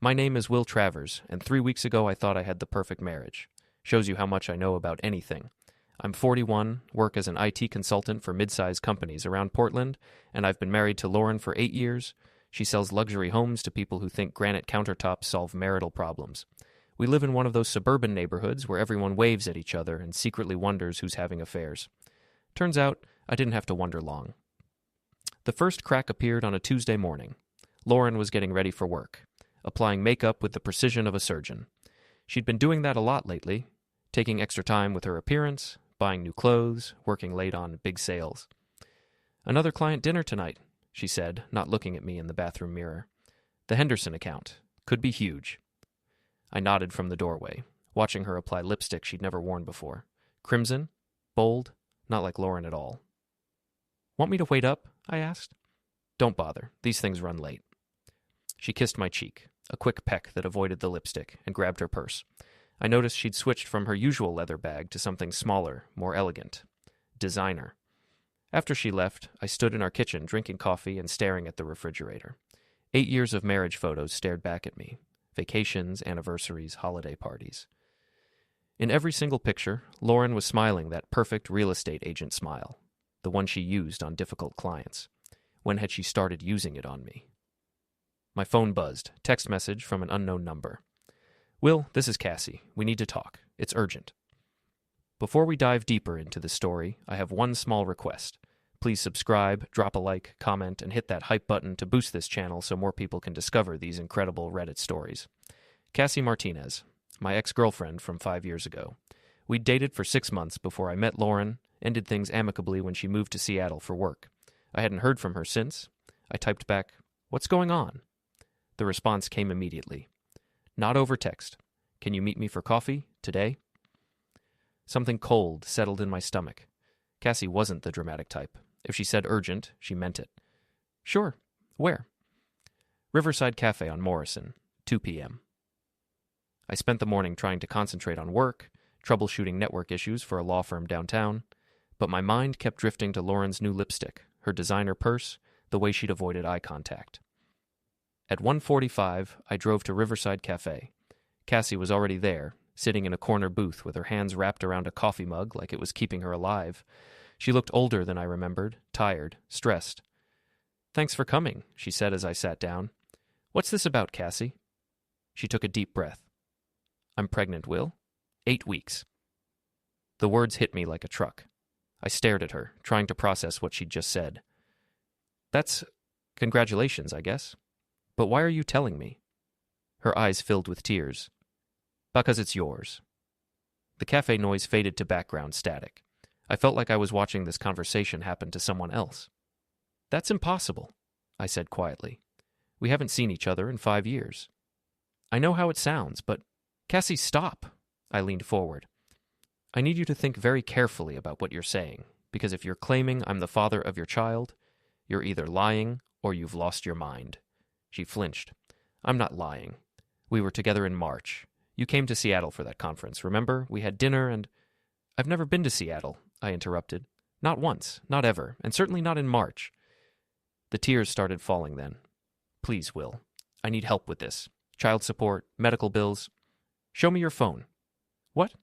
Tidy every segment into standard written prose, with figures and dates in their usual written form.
My name is Will Travers, and 3 weeks ago I thought I had the perfect marriage. Shows you how much I know about anything. I'm 41, work as an IT consultant for mid-sized companies around Portland, and I've been married to Lauren for 8 years. She sells luxury homes to people who think granite countertops solve marital problems. We live in one of those suburban neighborhoods where everyone waves at each other and secretly wonders who's having affairs. Turns out, I didn't have to wonder long. The first crack appeared on a Tuesday morning. Lauren was getting ready for work, applying makeup with the precision of a surgeon. She'd been doing that a lot lately, taking extra time with her appearance, buying new clothes, working late on big sales. "Another client dinner tonight," she said, not looking at me in the bathroom mirror. "The Henderson account. Could be huge." I nodded from the doorway, watching her apply lipstick she'd never worn before. Crimson, bold, not like Lauren at all. "Want me to wait up?" I asked. "Don't bother. These things run late." She kissed my cheek, a quick peck that avoided the lipstick, and grabbed her purse. I noticed she'd switched from her usual leather bag to something smaller, more elegant. Designer. After she left, I stood in our kitchen drinking coffee and staring at the refrigerator. 8 years of marriage photos stared back at me. Vacations, anniversaries, holiday parties. In every single picture, Lauren was smiling that perfect real estate agent smile, the one she used on difficult clients. When had she started using it on me? My phone buzzed, text message from an unknown number. "Will, this is Cassie. We need to talk. It's urgent." Before we dive deeper into the story, I have one small request. Please subscribe, drop a like, comment, and hit that hype button to boost this channel so more people can discover these incredible Reddit stories. Cassie Martinez, my ex-girlfriend from 5 years ago. We'd dated for 6 months before I met Lauren, ended things amicably when she moved to Seattle for work. I hadn't heard from her since. I typed back, "What's going on?" The response came immediately. "Not over text. Can you meet me for coffee today?" Something cold settled in my stomach. Cassie wasn't the dramatic type. If she said urgent, she meant it. "Sure. Where?" "Riverside Cafe on Morrison, 2 p.m. I spent the morning trying to concentrate on work, troubleshooting network issues for a law firm downtown, but my mind kept drifting to Lauren's new lipstick, her designer purse, the way she'd avoided eye contact. At 1:45, I drove to Riverside Cafe. Cassie was already there, sitting in a corner booth with her hands wrapped around a coffee mug like it was keeping her alive. She looked older than I remembered, tired, stressed. "Thanks for coming," she said as I sat down. "What's this about, Cassie?" She took a deep breath. "I'm pregnant, Will. 8 weeks." The words hit me like a truck. I stared at her, trying to process what she'd just said. "That's congratulations, I guess. But why are you telling me?" Her eyes filled with tears. "Because it's yours." The cafe noise faded to background static. I felt like I was watching this conversation happen to someone else. "That's impossible," I said quietly. "We haven't seen each other in 5 years." "I know how it sounds, but—" "Cassie, stop!" I leaned forward. "I need you to think very carefully about what you're saying, because if you're claiming I'm the father of your child, you're either lying or you've lost your mind." She flinched. "I'm not lying. We were together in March. You came to Seattle for that conference, remember? We had dinner and—" "I've never been to Seattle," I interrupted. "Not once, not ever, and certainly not in March." The tears started falling then. "Please, Will. I need help with this. Child support, medical bills. Show me your phone." "What?"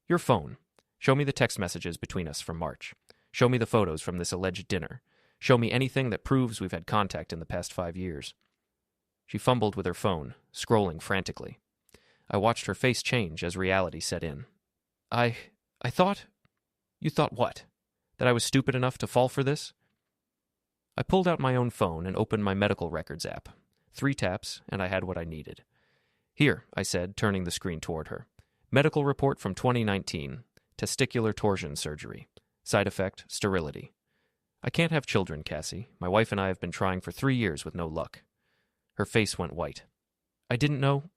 "Your phone. Show me the text messages between us from March. Show me the photos from this alleged dinner. Show me anything that proves we've had contact in the past 5 years. She fumbled with her phone, scrolling frantically. I watched her face change as reality set in. I thought—" "You thought what? That I was stupid enough to fall for this?" I pulled out my own phone and opened my medical records app. 3 taps, and I had what I needed. "Here," I said, turning the screen toward her. "Medical report from 2019. Testicular torsion surgery. Side effect, sterility. I can't have children, Cassie. My wife and I have been trying for 3 years with no luck." Her face went white. "I didn't know."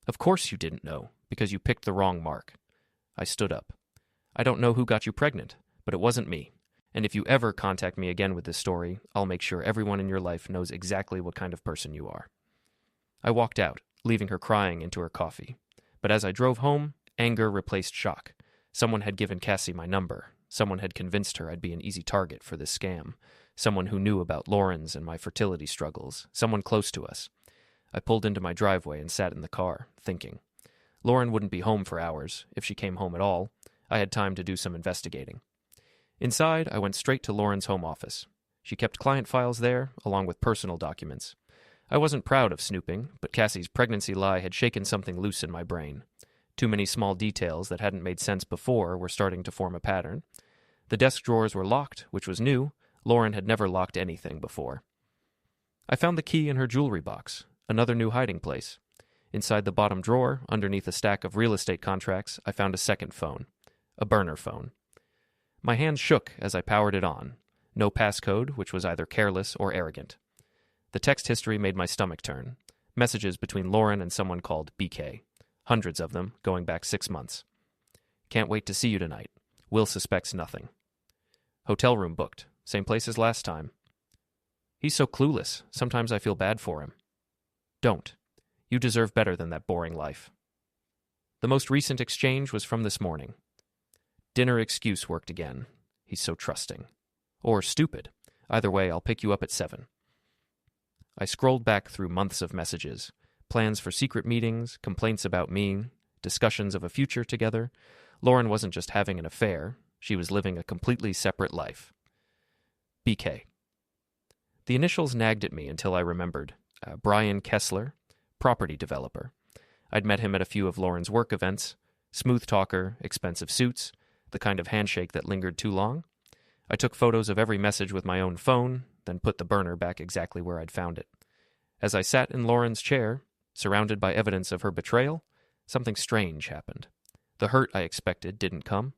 "Of course you didn't know, because you picked the wrong mark." I stood up. "I don't know who got you pregnant, but it wasn't me. And if you ever contact me again with this story, I'll make sure everyone in your life knows exactly what kind of person you are." I walked out, leaving her crying into her coffee. But as I drove home, anger replaced shock. Someone had given Cassie my number. Someone had convinced her I'd be an easy target for this scam. Someone who knew about Lauren's and my fertility struggles. Someone close to us. I pulled into my driveway and sat in the car, thinking. Lauren wouldn't be home for hours, if she came home at all. I had time to do some investigating. Inside, I went straight to Lauren's home office. She kept client files there, along with personal documents. I wasn't proud of snooping, but Cassie's pregnancy lie had shaken something loose in my brain. Too many small details that hadn't made sense before were starting to form a pattern. The desk drawers were locked, which was new. Lauren had never locked anything before. I found the key in her jewelry box, another new hiding place. Inside the bottom drawer, underneath a stack of real estate contracts, I found a second phone, a burner phone. My hands shook as I powered it on. No passcode, which was either careless or arrogant. The text history made my stomach turn. Messages between Lauren and someone called BK. Hundreds of them, going back 6 months. Can't wait to see you tonight. Will suspects nothing. Hotel room booked. Same place as last time. He's so clueless. Sometimes I feel bad for him. Don't. You deserve better than that boring life. The most recent exchange was from this morning. Dinner excuse worked again. He's so trusting. Or stupid. Either way, I'll pick you up at 7. I scrolled back through months of messages. Plans for secret meetings, complaints about me, discussions of a future together. Lauren wasn't just having an affair. She was living a completely separate life. BK. The initials nagged at me until I remembered. Brian Kessler, property developer. I'd met him at a few of Lauren's work events. Smooth talker, expensive suits, the kind of handshake that lingered too long. I took photos of every message with my own phone, then put the burner back exactly where I'd found it. As I sat in Lauren's chair, surrounded by evidence of her betrayal, something strange happened. The hurt I expected didn't come.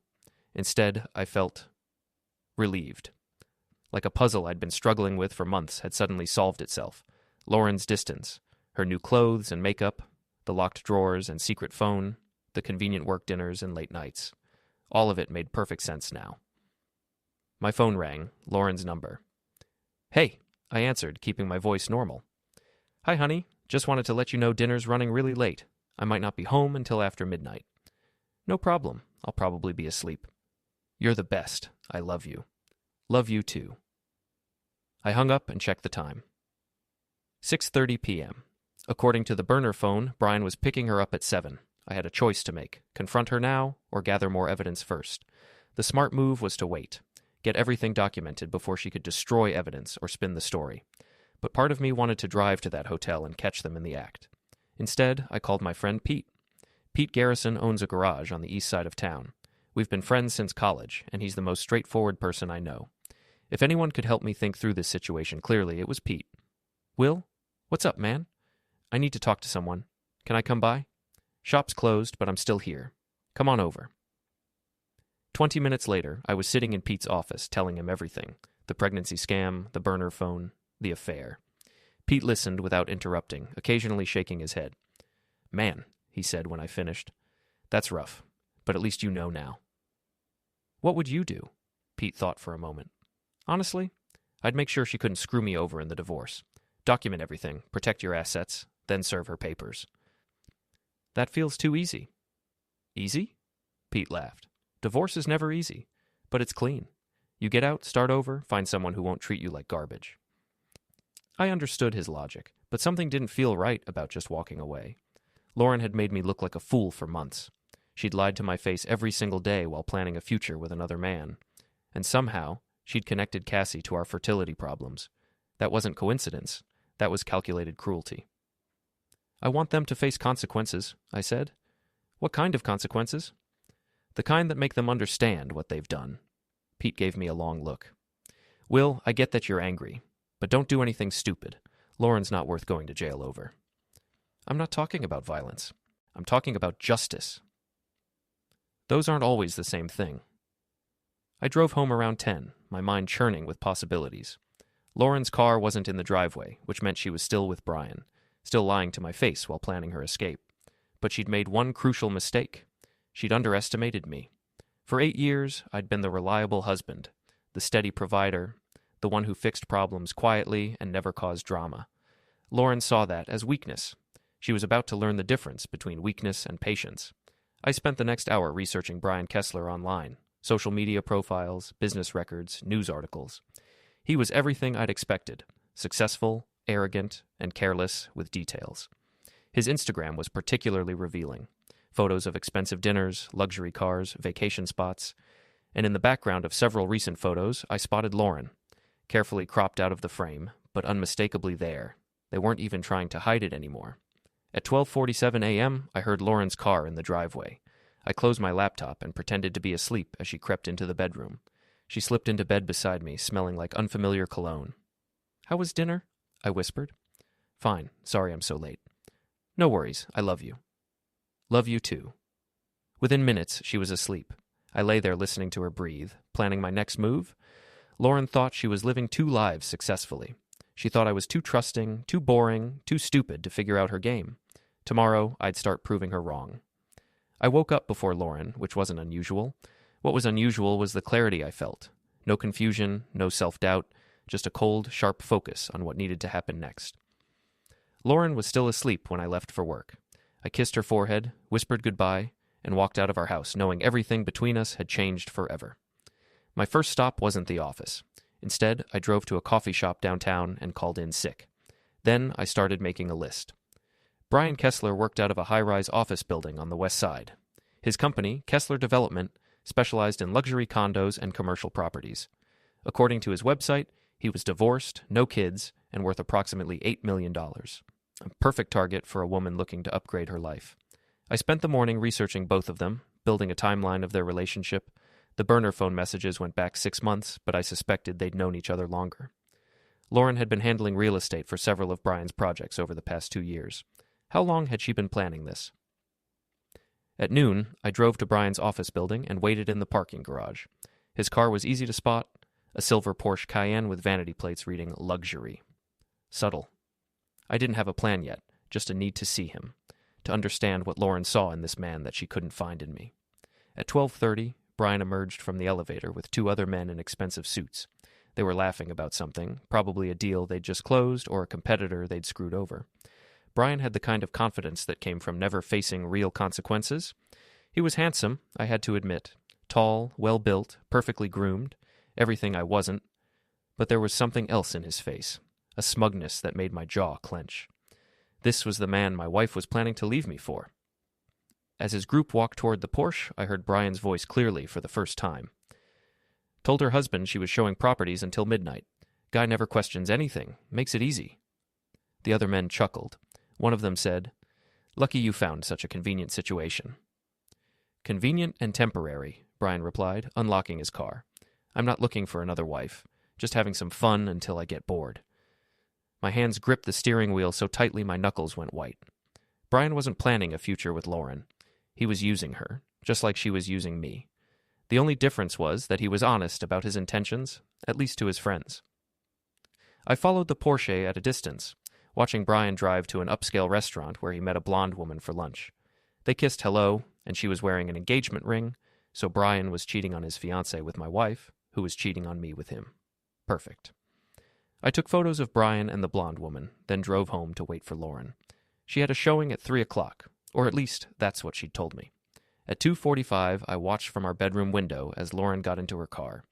Instead, I felt relieved. Like a puzzle I'd been struggling with for months had suddenly solved itself. Lauren's distance, her new clothes and makeup, the locked drawers and secret phone, the convenient work dinners and late nights. All of it made perfect sense now. My phone rang, Lauren's number. Hey, I answered, keeping my voice normal. Hi, honey. Just wanted to let you know dinner's running really late. I might not be home until after midnight. No problem. I'll probably be asleep. You're the best. I love you. Love you too. I hung up and checked the time. 6:30 p.m. According to the burner phone, Brian was picking her up at 7. I had a choice to make. Confront her now or gather more evidence first. The smart move was to wait. Get everything documented before she could destroy evidence or spin the story. But part of me wanted to drive to that hotel and catch them in the act. Instead, I called my friend Pete. Pete Garrison owns a garage on the east side of town. We've been friends since college, and he's the most straightforward person I know. If anyone could help me think through this situation clearly, it was Pete. Will? What's up, man? I need to talk to someone. Can I come by? Shop's closed, but I'm still here. Come on over. 20 minutes later, I was sitting in Pete's office telling him everything. The pregnancy scam, the burner phone, the affair. Pete listened without interrupting, occasionally shaking his head. Man, he said when I finished. That's rough, but at least you know now. What would you do? Pete thought for a moment. Honestly, I'd make sure she couldn't screw me over in the divorce. Document everything, protect your assets, then serve her papers. That feels too easy. Easy? Pete laughed. Divorce is never easy, but it's clean. You get out, start over, find someone who won't treat you like garbage. I understood his logic, but something didn't feel right about just walking away. Lauren had made me look like a fool for months. She'd lied to my face every single day while planning a future with another man. And somehow, she'd connected Cassie to our fertility problems. That wasn't coincidence. That was calculated cruelty. I want them to face consequences, I said. What kind of consequences? The kind that make them understand what they've done. Pete gave me a long look. Will, I get that you're angry, but don't do anything stupid. Lauren's not worth going to jail over. I'm not talking about violence. I'm talking about justice. Those aren't always the same thing. I drove home around 10, my mind churning with possibilities. Lauren's car wasn't in the driveway, which meant she was still with Brian, still lying to my face while planning her escape. But she'd made one crucial mistake. She'd underestimated me. For 8 years, I'd been the reliable husband, the steady provider, the one who fixed problems quietly and never caused drama. Lauren saw that as weakness. She was about to learn the difference between weakness and patience. I spent the next hour researching Brian Kessler online, social media profiles, business records, news articles. He was everything I'd expected, successful, arrogant, and careless with details. His Instagram was particularly revealing. Photos of expensive dinners, luxury cars, vacation spots, and in the background of several recent photos, I spotted Lauren, carefully cropped out of the frame, but unmistakably there. They weren't even trying to hide it anymore. At 12:47 a.m., I heard Lauren's car in the driveway. I closed my laptop and pretended to be asleep as she crept into the bedroom. She slipped into bed beside me, smelling like unfamiliar cologne. "How was dinner?" I whispered. "Fine. Sorry I'm so late." "No worries. I love you." "Love you too." Within minutes, she was asleep. I lay there listening to her breathe, planning my next move. Lauren thought she was living 2 lives successfully. She thought I was too trusting, too boring, too stupid to figure out her game. Tomorrow, I'd start proving her wrong. I woke up before Lauren, which wasn't unusual. What was unusual was the clarity I felt. No confusion, no self-doubt, just a cold, sharp focus on what needed to happen next. Lauren was still asleep when I left for work. I kissed her forehead, whispered goodbye, and walked out of our house, knowing everything between us had changed forever. My first stop wasn't the office. Instead, I drove to a coffee shop downtown and called in sick. Then I started making a list. Brian Kessler worked out of a high-rise office building on the west side. His company, Kessler Development, specialized in luxury condos and commercial properties. According to his website, he was divorced, no kids, and worth approximately $8 million. A perfect target for a woman looking to upgrade her life. I spent the morning researching both of them, building a timeline of their relationship. The burner phone messages went back 6 months, but I suspected they'd known each other longer. Lauren had been handling real estate for several of Brian's projects over the past 2 years. How long had she been planning this? At noon, I drove to Brian's office building and waited in the parking garage. His car was easy to spot, a silver Porsche Cayenne with vanity plates reading luxury. Subtle. I didn't have a plan yet, just a need to see him, to understand what Lauren saw in this man that she couldn't find in me. At 12:30, Brian emerged from the elevator with 2 other men in expensive suits. They were laughing about something, probably a deal they'd just closed or a competitor they'd screwed over. Brian had the kind of confidence that came from never facing real consequences. He was handsome, I had to admit. Tall, well-built, perfectly groomed, everything I wasn't. But there was something else in his face, a smugness that made my jaw clench. This was the man my wife was planning to leave me for. As his group walked toward the Porsche, I heard Brian's voice clearly for the first time. Told her husband she was showing properties until midnight. Guy never questions anything, makes it easy. The other men chuckled. One of them said, "Lucky you found such a convenient situation." "Convenient and temporary," Brian replied, unlocking his car. "I'm not looking for another wife, just having some fun until I get bored." My hands gripped the steering wheel so tightly my knuckles went white. Brian wasn't planning a future with Lauren. He was using her, just like she was using me. The only difference was that he was honest about his intentions, at least to his friends. I followed the Porsche at a distance, watching Brian drive to an upscale restaurant where he met a blonde woman for lunch. They kissed hello, and she was wearing an engagement ring, so Brian was cheating on his fiancée with my wife, who was cheating on me with him. Perfect. I took photos of Brian and the blonde woman, then drove home to wait for Lauren. She had a showing at 3 o'clock, or at least that's what she'd told me. At 2:45, I watched from our bedroom window as Lauren got into her car.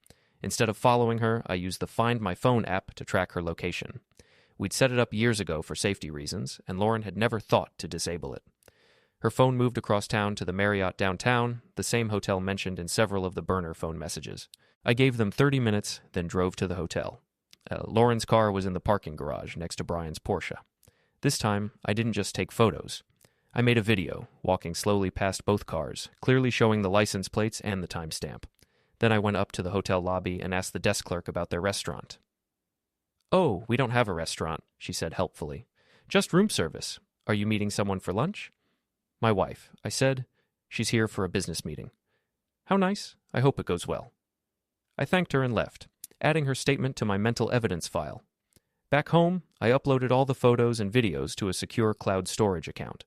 Instead of following her, I used the Find My Phone app to track her location. We'd set it up years ago for safety reasons, and Lauren had never thought to disable it. Her phone moved across town to the Marriott downtown, the same hotel mentioned in several of the burner phone messages. I gave them 30 minutes, then drove to the hotel. Lauren's car was in the parking garage next to Brian's Porsche. This time, I didn't just take photos. I made a video, walking slowly past both cars, clearly showing the license plates and the timestamp. Then I went up to the hotel lobby and asked the desk clerk about their restaurant. "Oh, we don't have a restaurant," she said helpfully. "Just room service. Are you meeting someone for lunch?" "My wife," I said. "She's here for a business meeting." "How nice. I hope it goes well." I thanked her and left, adding her statement to my mental evidence file. Back home, I uploaded all the photos and videos to a secure cloud storage account.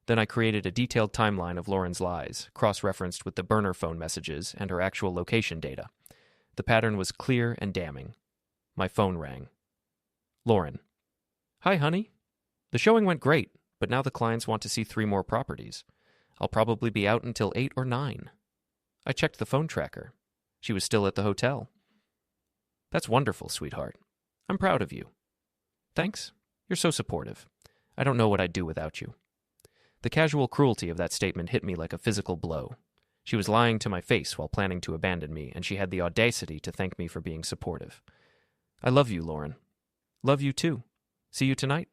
Then I created a detailed timeline of Lauren's lies, cross-referenced with the burner phone messages and her actual location data. The pattern was clear and damning. My phone rang. Lauren. "Hi, honey. The showing went great, but now the clients want to see 3 more properties. I'll probably be out until 8 or 9. I checked the phone tracker. She was still at the hotel. "That's wonderful, sweetheart. I'm proud of you." "Thanks. You're so supportive. I don't know what I'd do without you." The casual cruelty of that statement hit me like a physical blow. She was lying to my face while planning to abandon me, and she had the audacity to thank me for being supportive. "I love you, Lauren." "Love you too. See you tonight?"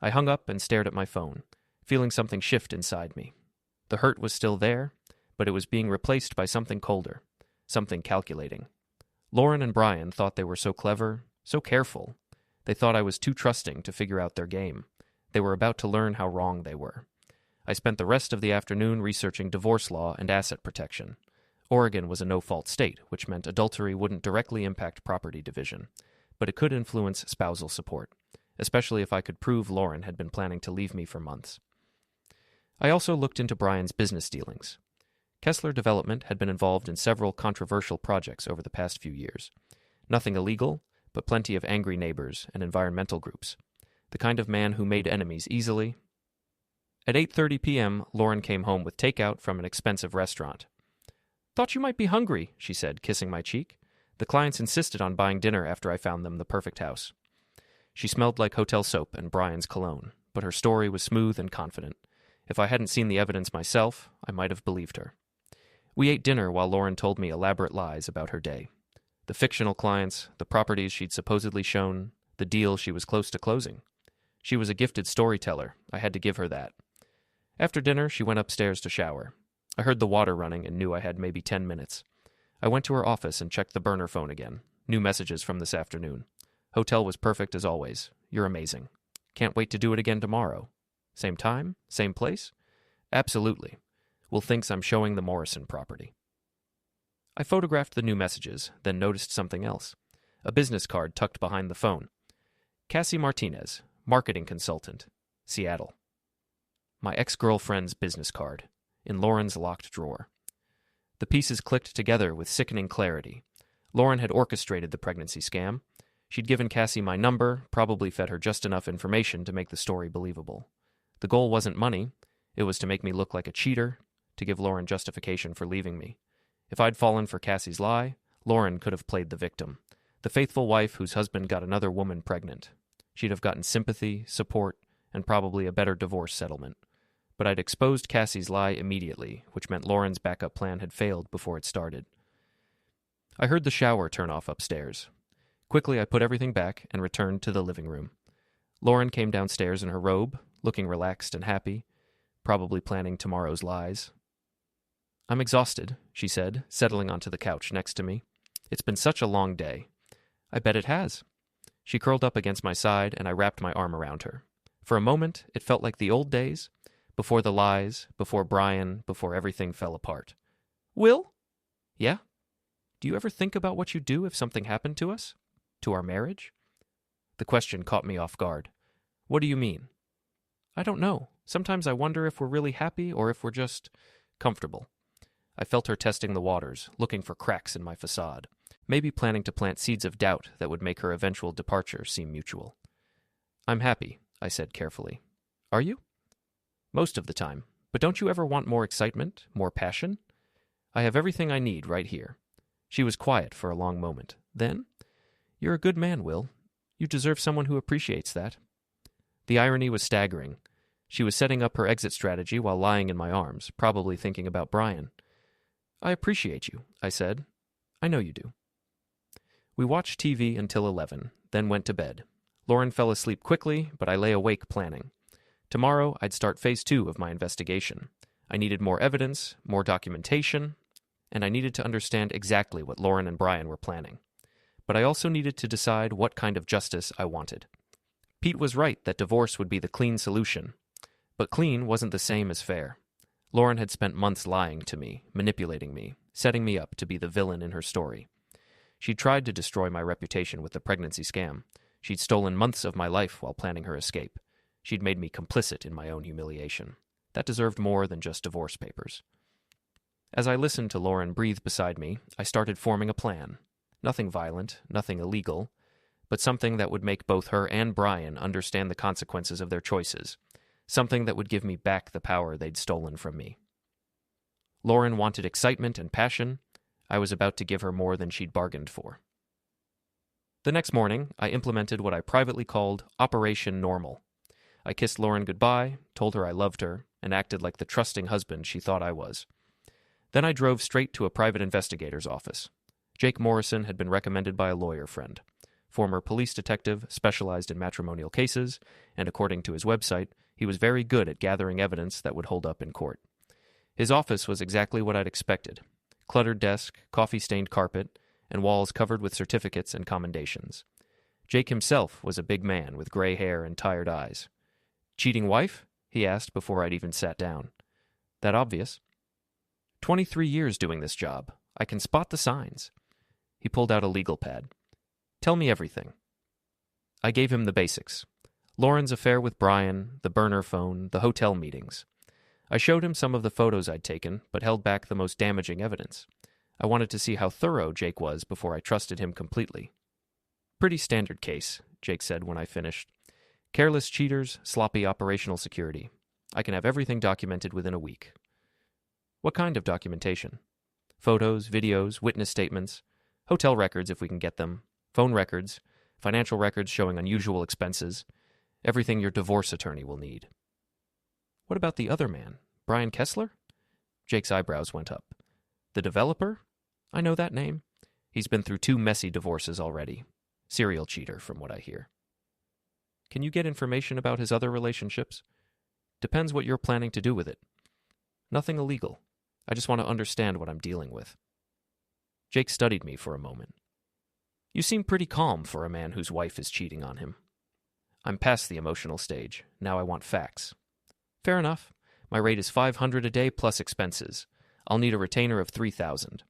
I hung up and stared at my phone, feeling something shift inside me. The hurt was still there, but it was being replaced by something colder, something calculating. Lauren and Brian thought they were so clever, so careful. They thought I was too trusting to figure out their game. They were about to learn how wrong they were. I spent the rest of the afternoon researching divorce law and asset protection. Oregon was a no-fault state, which meant adultery wouldn't directly impact property division, but it could influence spousal support, especially if I could prove Lauren had been planning to leave me for months. I also looked into Brian's business dealings. Kessler Development had been involved in several controversial projects over the past few years. Nothing illegal, but plenty of angry neighbors and environmental groups. The kind of man who made enemies easily. At 8:30 p.m., Lauren came home with takeout from an expensive restaurant. "Thought you might be hungry," she said, kissing my cheek. The clients insisted on buying dinner after I found them the perfect house. She smelled like hotel soap and Brian's cologne, but her story was smooth and confident. If I hadn't seen the evidence myself, I might have believed her. We ate dinner while Lauren told me elaborate lies about her day. The fictional clients, the properties she'd supposedly shown, the deal she was close to closing. She was a gifted storyteller. I had to give her that. After dinner, she went upstairs to shower. I heard the water running and knew I had maybe 10 minutes. I went to her office and checked the burner phone again. New messages from this afternoon. "Hotel was perfect as always. You're amazing. Can't wait to do it again tomorrow. Same time? Same place?" "Absolutely. Will thinks I'm showing the Morrison property." I photographed the new messages, then noticed something else. A business card tucked behind the phone. "Cassie Martinez, marketing consultant, Seattle." My ex-girlfriend's business card, in Lauren's locked drawer. The pieces clicked together with sickening clarity. Lauren had orchestrated the pregnancy scam. She'd given Cassie my number, probably fed her just enough information to make the story believable. The goal wasn't money. It was to make me look like a cheater, to give Lauren justification for leaving me. If I'd fallen for Cassie's lie, Lauren could have played the victim, the faithful wife whose husband got another woman pregnant. She'd have gotten sympathy, support, and probably a better divorce settlement. But I'd exposed Cassie's lie immediately, which meant Lauren's backup plan had failed before it started. I heard the shower turn off upstairs. Quickly, I put everything back and returned to the living room. Lauren came downstairs in her robe, looking relaxed and happy, probably planning tomorrow's lies. "I'm exhausted," she said, settling onto the couch next to me. "It's been such a long day." "I bet it has." She curled up against my side, and I wrapped my arm around her. For a moment, it felt like the old days, before the lies, before Brian, before everything fell apart. "Will?" "Yeah?" "Do you ever think about what you'd do if something happened to us? To our marriage?" The question caught me off guard. "What do you mean?" "I don't know. Sometimes I wonder if we're really happy or if we're just comfortable." I felt her testing the waters, looking for cracks in my facade, maybe planning to plant seeds of doubt that would make her eventual departure seem mutual. "I'm happy," I said carefully. "Are you?" "Most of the time. But don't you ever want more excitement, more passion?" "I have everything I need right here." She was quiet for a long moment. Then, "You're a good man, Will. You deserve someone who appreciates that." The irony was staggering. She was setting up her exit strategy while lying in my arms, probably thinking about Brian. "I appreciate you," I said. "I know you do." We watched TV until 11, then went to bed. Lauren fell asleep quickly, but I lay awake planning. Tomorrow, I'd start phase 2 of my investigation. I needed more evidence, more documentation, and I needed to understand exactly what Lauren and Brian were planning. But I also needed to decide what kind of justice I wanted. Pete was right that divorce would be the clean solution. But clean wasn't the same as fair. Lauren had spent months lying to me, manipulating me, setting me up to be the villain in her story. She'd tried to destroy my reputation with the pregnancy scam. She'd stolen months of my life while planning her escape. She'd made me complicit in my own humiliation. That deserved more than just divorce papers. As I listened to Lauren breathe beside me, I started forming a plan. Nothing violent, nothing illegal, but something that would make both her and Brian understand the consequences of their choices. Something that would give me back the power they'd stolen from me. Lauren wanted excitement and passion. I was about to give her more than she'd bargained for. The next morning, I implemented what I privately called Operation Normal. I kissed Lauren goodbye, told her I loved her, and acted like the trusting husband she thought I was. Then I drove straight to a private investigator's office. Jake Morrison had been recommended by a lawyer friend. Former police detective, specialized in matrimonial cases, and according to his website, he was very good at gathering evidence that would hold up in court. His office was exactly what I'd expected. Cluttered desk, coffee-stained carpet, and walls covered with certificates and commendations. Jake himself was a big man with gray hair and tired eyes. "Cheating wife?" he asked before I'd even sat down. "That obvious?" 23 years doing this job. I can spot the signs." He pulled out a legal pad. "Tell me everything." I gave him the basics. Lauren's affair with Brian, the burner phone, the hotel meetings. I showed him some of the photos I'd taken, but held back the most damaging evidence. I wanted to see how thorough Jake was before I trusted him completely. "Pretty standard case," Jake said when I finished. "Careless cheaters, sloppy operational security. I can have everything documented within a week." "What kind of documentation?" "Photos, videos, witness statements, hotel records if we can get them, phone records, financial records showing unusual expenses, everything your divorce attorney will need." "What about the other man, Brian Kessler?" Jake's eyebrows went up. "The developer? I know that name. He's been through 2 messy divorces already. Serial cheater, from what I hear." "Can you get information about his other relationships?" "Depends what you're planning to do with it." "Nothing illegal. I just want to understand what I'm dealing with." Jake studied me for a moment. "You seem pretty calm for a man whose wife is cheating on him." "I'm past the emotional stage. Now I want facts." "Fair enough. My rate is $500 a day plus expenses. I'll need a retainer of $3,000.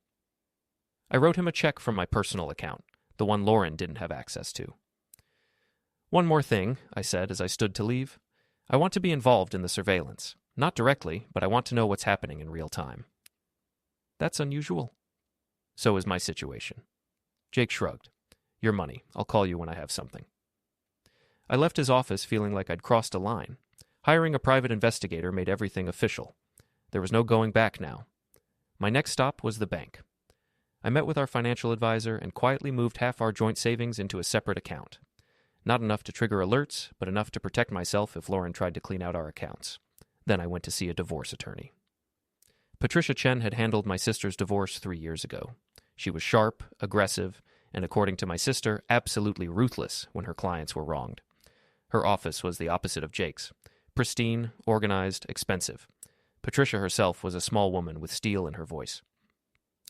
I wrote him a check from my personal account, the one Lauren didn't have access to. "One more thing," I said as I stood to leave. "I want to be involved in the surveillance. Not directly, but I want to know what's happening in real time." "That's unusual." "So is my situation." Jake shrugged. "Your money. I'll call you when I have something." I left his office feeling like I'd crossed a line. Hiring a private investigator made everything official. There was no going back now. My next stop was the bank. I met with our financial advisor and quietly moved half our joint savings into a separate account. Not enough to trigger alerts, but enough to protect myself if Lauren tried to clean out our accounts. Then I went to see a divorce attorney. Patricia Chen had handled my sister's divorce 3 years ago. She was sharp, aggressive, and according to my sister, absolutely ruthless when her clients were wronged. Her office was the opposite of Jake's. Pristine, organized, expensive. Patricia herself was a small woman with steel in her voice.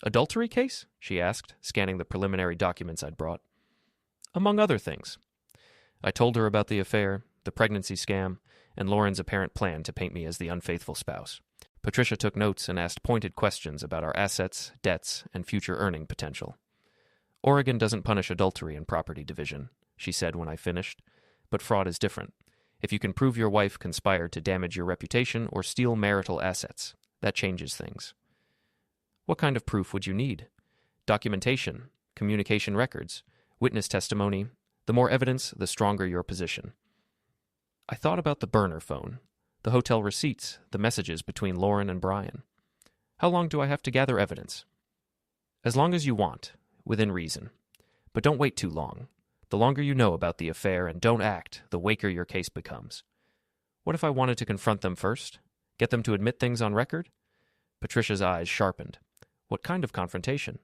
"Adultery case?" she asked, scanning the preliminary documents I'd brought. "Among other things." I told her about the affair, the pregnancy scam, and Lauren's apparent plan to paint me as the unfaithful spouse. Patricia took notes and asked pointed questions about our assets, debts, and future earning potential. "Oregon doesn't punish adultery in property division," she said when I finished, "but fraud is different. If you can prove your wife conspired to damage your reputation or steal marital assets, that changes things." "What kind of proof would you need?" "Documentation, communication records, witness testimony. The more evidence, the stronger your position." I thought about the burner phone, the hotel receipts, the messages between Lauren and Brian. "How long do I have to gather evidence?" "As long as you want, within reason. But don't wait too long. The longer you know about the affair and don't act, the weaker your case becomes." "What if I wanted to confront them first? Get them to admit things on record?" Patricia's eyes sharpened. "What kind of confrontation?"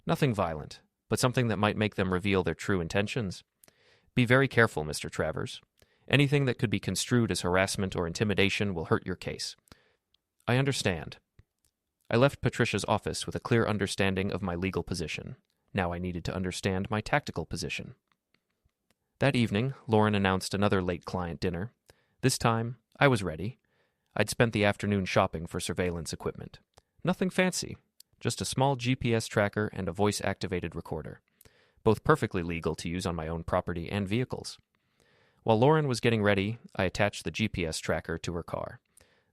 "Nothing violent, but something that might make them reveal their true intentions. Be very careful, Mr. Travers. Anything that could be construed as harassment or intimidation will hurt your case." "I understand." I left Patricia's office with a clear understanding of my legal position. Now I needed to understand my tactical position. That evening, Lauren announced another late client dinner. This time, I was ready. I'd spent the afternoon shopping for surveillance equipment. Nothing fancy, just a small GPS tracker and a voice-activated recorder, both perfectly legal to use on my own property and vehicles. While Lauren was getting ready, I attached the GPS tracker to her car.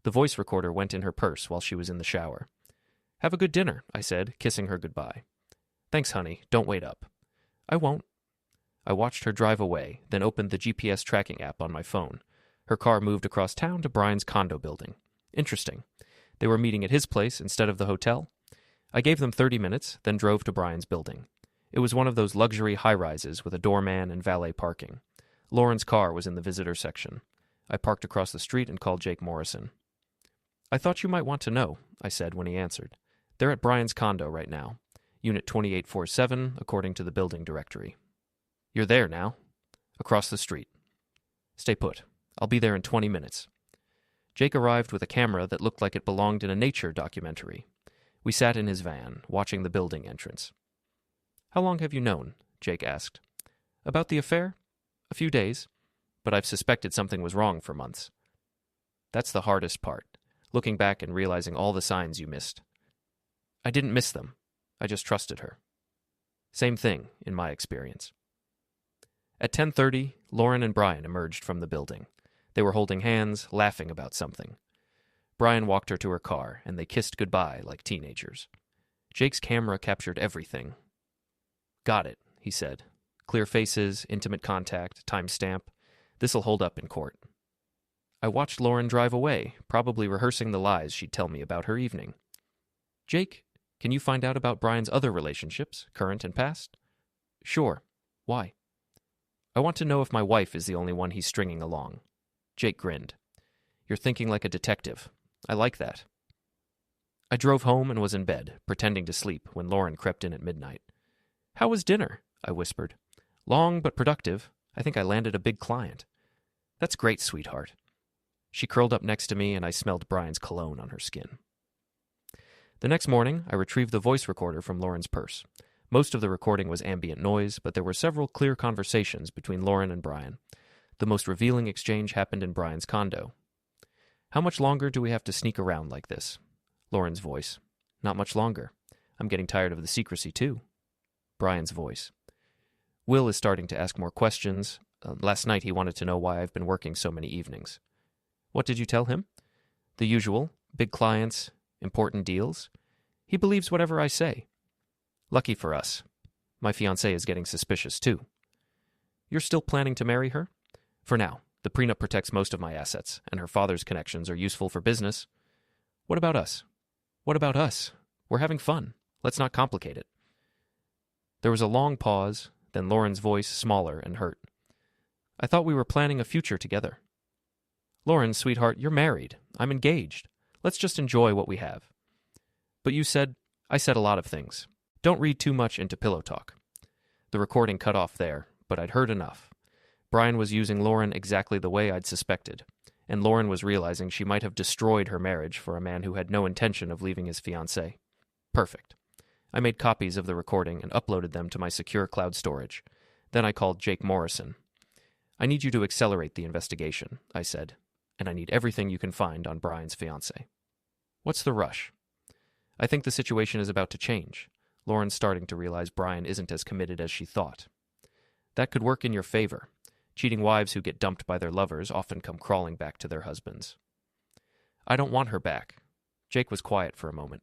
The voice recorder went in her purse while she was in the shower. "Have a good dinner," I said, kissing her goodbye. "Thanks, honey. Don't wait up." "I won't." I watched her drive away, then opened the GPS tracking app on my phone. Her car moved across town to Brian's condo building. Interesting. They were meeting at his place instead of the hotel. I gave them 30 minutes, then drove to Brian's building. It was one of those luxury high-rises with a doorman and valet parking. Lauren's car was in the visitor section. I parked across the street and called Jake Morrison. "I thought you might want to know," I said when he answered. "They're at Brian's condo right now. Unit 2847, according to the building directory." "You're there now?" "Across the street." "Stay put. I'll be there in 20 minutes. Jake arrived with a camera that looked like it belonged in a nature documentary. We sat in his van, watching the building entrance. "How long have you known?" Jake asked. "About the affair? A few days. But I've suspected something was wrong for months." "That's the hardest part, looking back and realizing all the signs you missed." "I didn't miss them. I just trusted her." Same thing, in my experience. At 10:30, Lauren and Brian emerged from the building. They were holding hands, laughing about something. Brian walked her to her car, and they kissed goodbye like teenagers. Jake's camera captured everything. "Got it," he said. "Clear faces, intimate contact, timestamp. This'll hold up in court." I watched Lauren drive away, probably rehearsing the lies she'd tell me about her evening. "Jake, can you find out about Brian's other relationships, current and past?" "Sure. Why?" "I want to know if my wife is the only one he's stringing along." Jake grinned. "You're thinking like a detective. I like that." I drove home and was in bed, pretending to sleep, when Lauren crept in at midnight. "How was dinner?" I whispered. "Long but productive. I think I landed a big client." "That's great, sweetheart." She curled up next to me, and I smelled Brian's cologne on her skin. The next morning, I retrieved the voice recorder from Lauren's purse. Most of the recording was ambient noise, but there were several clear conversations between Lauren and Brian. The most revealing exchange happened in Brian's condo. "How much longer do we have to sneak around like this?" Lauren's voice. "Not much longer. I'm getting tired of the secrecy, too." Brian's voice. "Will is starting to ask more questions. Last night he wanted to know why I've been working so many evenings." "What did you tell him?" "The usual. Big clients, important deals. He believes whatever I say." "Lucky for us. My fiancée is getting suspicious, too." "You're still planning to marry her?" "For now. The prenup protects most of my assets, and her father's connections are useful for business." "What about us?" "What about us? We're having fun. Let's not complicate it." There was a long pause, then Lauren's voice smaller and hurt. "I thought we were planning a future together." "Lauren, sweetheart, you're married. I'm engaged. Let's just enjoy what we have." "But you said—" "I said a lot of things. Don't read too much into pillow talk." The recording cut off there, but I'd heard enough. Brian was using Lauren exactly the way I'd suspected, and Lauren was realizing she might have destroyed her marriage for a man who had no intention of leaving his fiancée. Perfect. I made copies of the recording and uploaded them to my secure cloud storage. Then I called Jake Morrison. "I need you to accelerate the investigation," I said, "and I need everything you can find on Brian's fiancée." "What's the rush?" "I think the situation is about to change. Lauren's starting to realize Brian isn't as committed as she thought. That could work in your favor. Cheating wives who get dumped by their lovers often come crawling back to their husbands." "I don't want her back." Jake was quiet for a moment.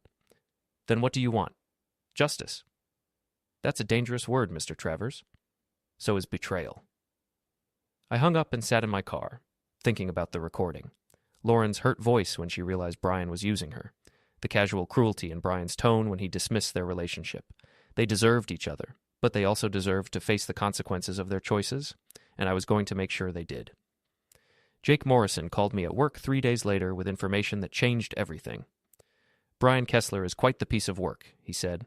"Then what do you want?" "Justice." "That's a dangerous word, Mr. Travers." "So is betrayal." I hung up and sat in my car, thinking about the recording. Lauren's hurt voice when she realized Brian was using her. The casual cruelty in Brian's tone when he dismissed their relationship. They deserved each other, but they also deserved to face the consequences of their choices, and I was going to make sure they did. Jake Morrison called me at work 3 days later with information that changed everything. "Brian Kessler is quite the piece of work," he said.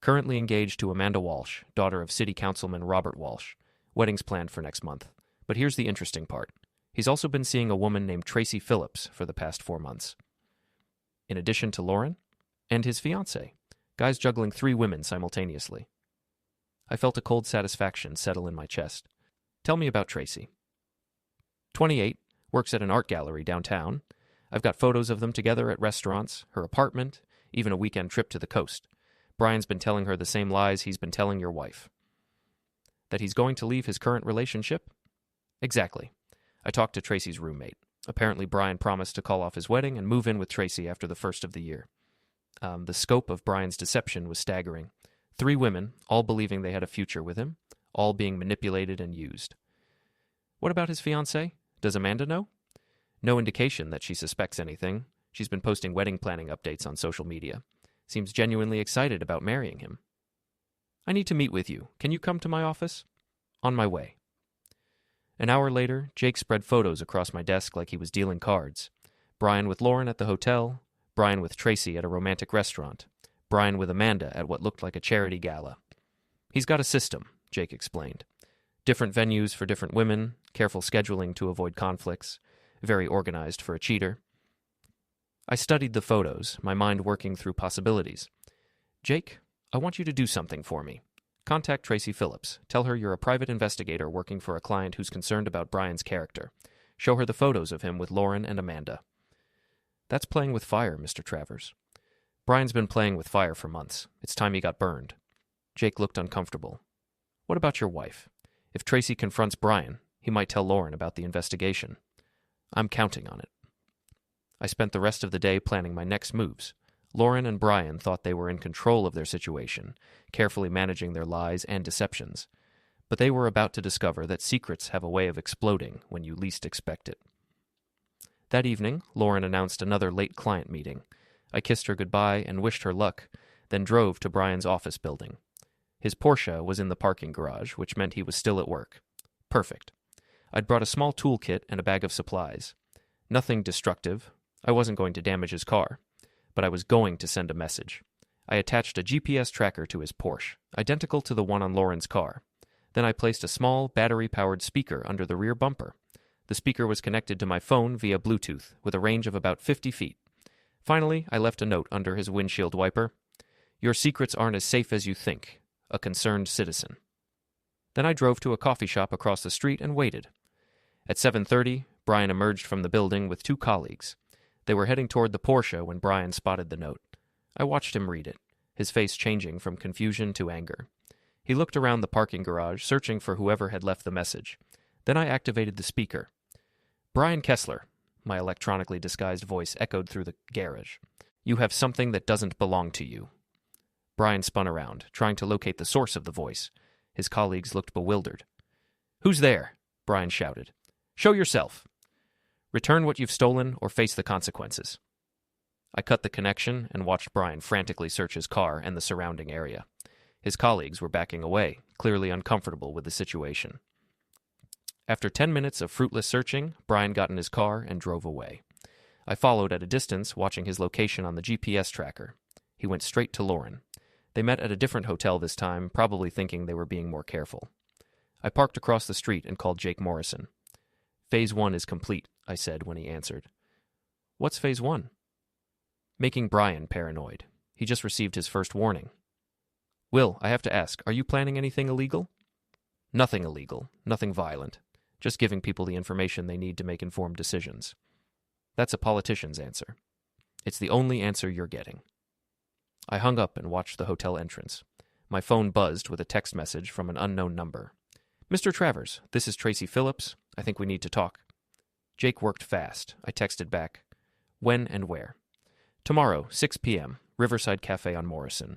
"Currently engaged to Amanda Walsh, daughter of City Councilman Robert Walsh. Wedding's planned for next month. But here's the interesting part. He's also been seeing a woman named Tracy Phillips for the past 4 months. In addition to Lauren, and his fiancée. Guy's juggling 3 women simultaneously." I felt a cold satisfaction settle in my chest. "Tell me about Tracy." 28, works at an art gallery downtown. I've got photos of them together at restaurants, her apartment, even a weekend trip to the coast. Brian's been telling her the same lies he's been telling your wife. That he's going to leave his current relationship? Exactly. I talked to Tracy's roommate. Apparently Brian promised to call off his wedding and move in with Tracy after the first of the year. The scope of Brian's deception was staggering. 3 women, all believing they had a future with him, all being manipulated and used. What about his fiancée? Does Amanda know? No indication that she suspects anything. She's been posting wedding planning updates on social media. Seems genuinely excited about marrying him. I need to meet with you. Can you come to my office? On my way. An hour later, Jake spread photos across my desk like he was dealing cards. Brian with Lauren at the hotel, Brian with Tracy at a romantic restaurant, Brian with Amanda at what looked like a charity gala. He's got a system, Jake explained. Different venues for different women, careful scheduling to avoid conflicts, very organized for a cheater. I studied the photos, my mind working through possibilities. Jake, I want you to do something for me. Contact Tracy Phillips. Tell her you're a private investigator working for a client who's concerned about Brian's character. Show her the photos of him with Lauren and Amanda. That's playing with fire, Mr. Travers. Brian's been playing with fire for months. It's time he got burned. Jake looked uncomfortable. What about your wife? If Tracy confronts Brian, he might tell Lauren about the investigation. I'm counting on it. I spent the rest of the day planning my next moves. Lauren and Brian thought they were in control of their situation, carefully managing their lies and deceptions. But they were about to discover that secrets have a way of exploding when you least expect it. That evening, Lauren announced another late client meeting. I kissed her goodbye and wished her luck, then drove to Brian's office building. His Porsche was in the parking garage, which meant he was still at work. Perfect. I'd brought a small toolkit and a bag of supplies. Nothing destructive. I wasn't going to damage his car. But I was going to send a message. I attached a GPS tracker to his Porsche, identical to the one on Lauren's car. Then I placed a small, battery-powered speaker under the rear bumper. The speaker was connected to my phone via Bluetooth, with a range of about 50 feet. Finally, I left a note under his windshield wiper. Your secrets aren't as safe as you think. A concerned citizen. Then I drove to a coffee shop across the street and waited. At 7:30, Brian emerged from the building with two colleagues. They were heading toward the Porsche when Brian spotted the note. I watched him read it, his face changing from confusion to anger. He looked around the parking garage, searching for whoever had left the message. Then I activated the speaker. Brian Kessler, my electronically disguised voice echoed through the garage. You have something that doesn't belong to you. Brian spun around, trying to locate the source of the voice. His colleagues looked bewildered. Who's there? Brian shouted. Show yourself. Return what you've stolen or face the consequences. I cut the connection and watched Brian frantically search his car and the surrounding area. His colleagues were backing away, clearly uncomfortable with the situation. After 10 minutes of fruitless searching, Brian got in his car and drove away. I followed at a distance, watching his location on the GPS tracker. He went straight to Lauren. They met at a different hotel this time, probably thinking they were being more careful. I parked across the street and called Jake Morrison. Phase 1 is complete, I said when he answered. What's Phase 1? Making Brian paranoid. He just received his first warning. Will, I have to ask, are you planning anything illegal? Nothing illegal, nothing violent. Just giving people the information they need to make informed decisions. That's a politician's answer. It's the only answer you're getting. I hung up and watched the hotel entrance. My phone buzzed with a text message from an unknown number. Mr. Travers, this is Tracy Phillips. I think we need to talk. Jake worked fast. I texted back. When and where? Tomorrow, 6 p.m., Riverside Cafe on Morrison.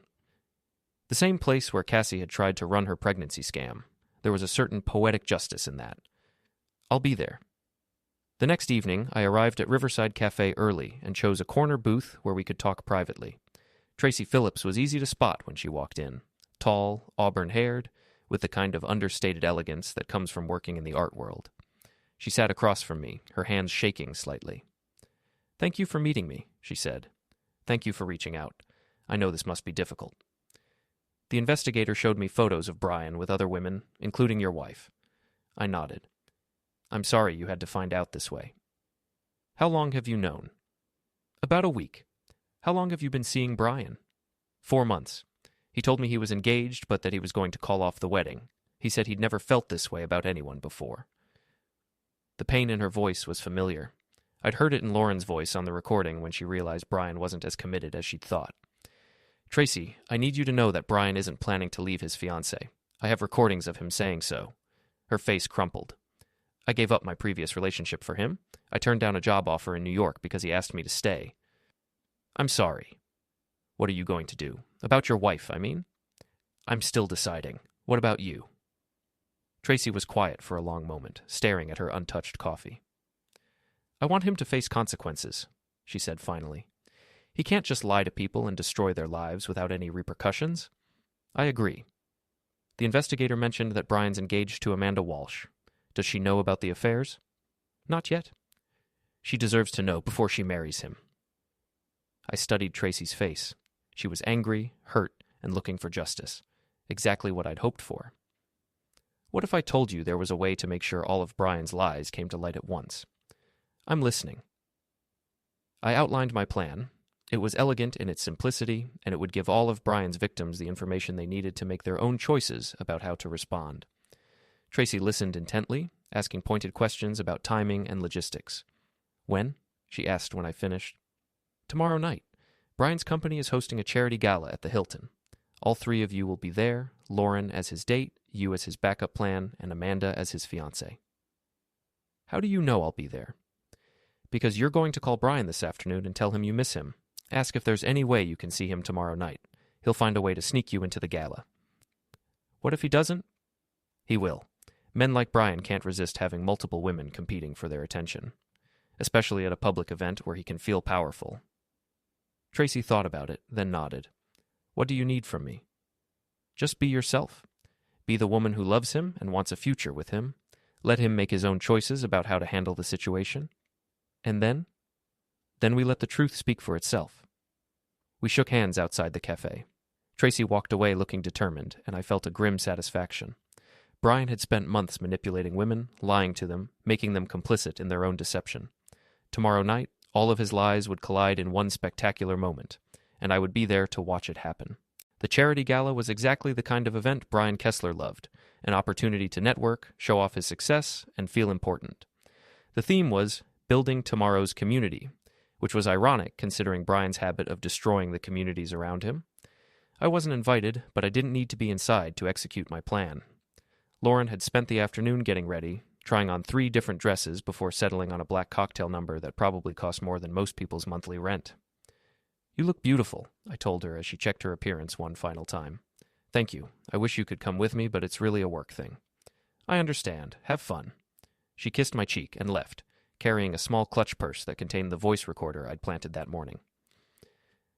The same place where Cassie had tried to run her pregnancy scam. There was a certain poetic justice in that. I'll be there. The next evening, I arrived at Riverside Cafe early and chose a corner booth where we could talk privately. Tracy Phillips was easy to spot when she walked in. Tall, auburn-haired, with the kind of understated elegance that comes from working in the art world. She sat across from me, her hands shaking slightly. Thank you for meeting me, she said. Thank you for reaching out. I know this must be difficult. The investigator showed me photos of Brian with other women, including your wife. I nodded. I'm sorry you had to find out this way. How long have you known? About a week. How long have you been seeing Brian? 4 months. He told me he was engaged, but that he was going to call off the wedding. He said he'd never felt this way about anyone before. The pain in her voice was familiar. I'd heard it in Lauren's voice on the recording when she realized Brian wasn't as committed as she'd thought. Tracy, I need you to know that Brian isn't planning to leave his fiancée. I have recordings of him saying so. Her face crumpled. I gave up my previous relationship for him. I turned down a job offer in New York because he asked me to stay. I'm sorry. What are you going to do? About your wife, I mean? I'm still deciding. What about you? Tracy was quiet for a long moment, staring at her untouched coffee. I want him to face consequences, she said finally. He can't just lie to people and destroy their lives without any repercussions. I agree. The investigator mentioned that Brian's engaged to Amanda Walsh. Does she know about the affairs? Not yet. She deserves to know before she marries him. I studied Tracy's face. She was angry, hurt, and looking for justice. Exactly what I'd hoped for. What if I told you there was a way to make sure all of Brian's lies came to light at once? I'm listening. I outlined my plan. It was elegant in its simplicity, and it would give all of Brian's victims the information they needed to make their own choices about how to respond. Tracy listened intently, asking pointed questions about timing and logistics. When? She asked when I finished. Tomorrow night. Brian's company is hosting a charity gala at the Hilton. All three of you will be there, Lauren as his date, you as his backup plan, and Amanda as his fiancée. How do you know I'll be there? Because you're going to call Brian this afternoon and tell him you miss him. Ask if there's any way you can see him tomorrow night. He'll find a way to sneak you into the gala. What if he doesn't? He will. Men like Brian can't resist having multiple women competing for their attention, especially at a public event where he can feel powerful. Tracy thought about it, then nodded. What do you need from me? Just be yourself. Be the woman who loves him and wants a future with him. Let him make his own choices about how to handle the situation. And then? Then we let the truth speak for itself. We shook hands outside the cafe. Tracy walked away looking determined, and I felt a grim satisfaction. Brian had spent months manipulating women, lying to them, making them complicit in their own deception. Tomorrow night, all of his lies would collide in one spectacular moment, and I would be there to watch it happen. The charity gala was exactly the kind of event Brian Kessler loved, an opportunity to network, show off his success, and feel important. The theme was Building Tomorrow's Community, which was ironic considering Brian's habit of destroying the communities around him. I wasn't invited, but I didn't need to be inside to execute my plan. Lauren had spent the afternoon getting ready, trying on 3 different dresses before settling on a black cocktail number that probably cost more than most people's monthly rent. You look beautiful, I told her as she checked her appearance one final time. Thank you. I wish you could come with me, but it's really a work thing. I understand. Have fun. She kissed my cheek and left, carrying a small clutch purse that contained the voice recorder I'd planted that morning.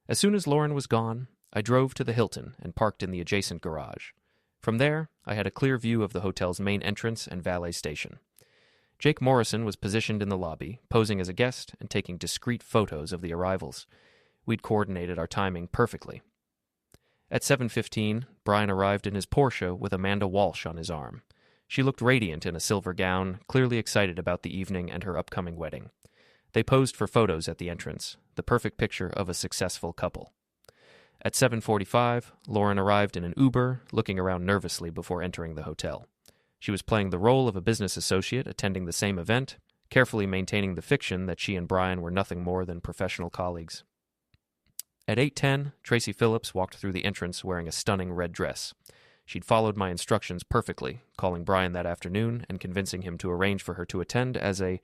As soon as Lauren was gone, I drove to the Hilton and parked in the adjacent garage. From there, I had a clear view of the hotel's main entrance and valet station. Jake Morrison was positioned in the lobby, posing as a guest and taking discreet photos of the arrivals. We'd coordinated our timing perfectly. At 7:15, Brian arrived in his Porsche with Amanda Walsh on his arm. She looked radiant in a silver gown, clearly excited about the evening and her upcoming wedding. They posed for photos at the entrance, the perfect picture of a successful couple. At 7:45, Lauren arrived in an Uber, looking around nervously before entering the hotel. She was playing the role of a business associate attending the same event, carefully maintaining the fiction that she and Brian were nothing more than professional colleagues. At 8:10, Tracy Phillips walked through the entrance wearing a stunning red dress. She'd followed my instructions perfectly, calling Brian that afternoon and convincing him to arrange for her to attend as a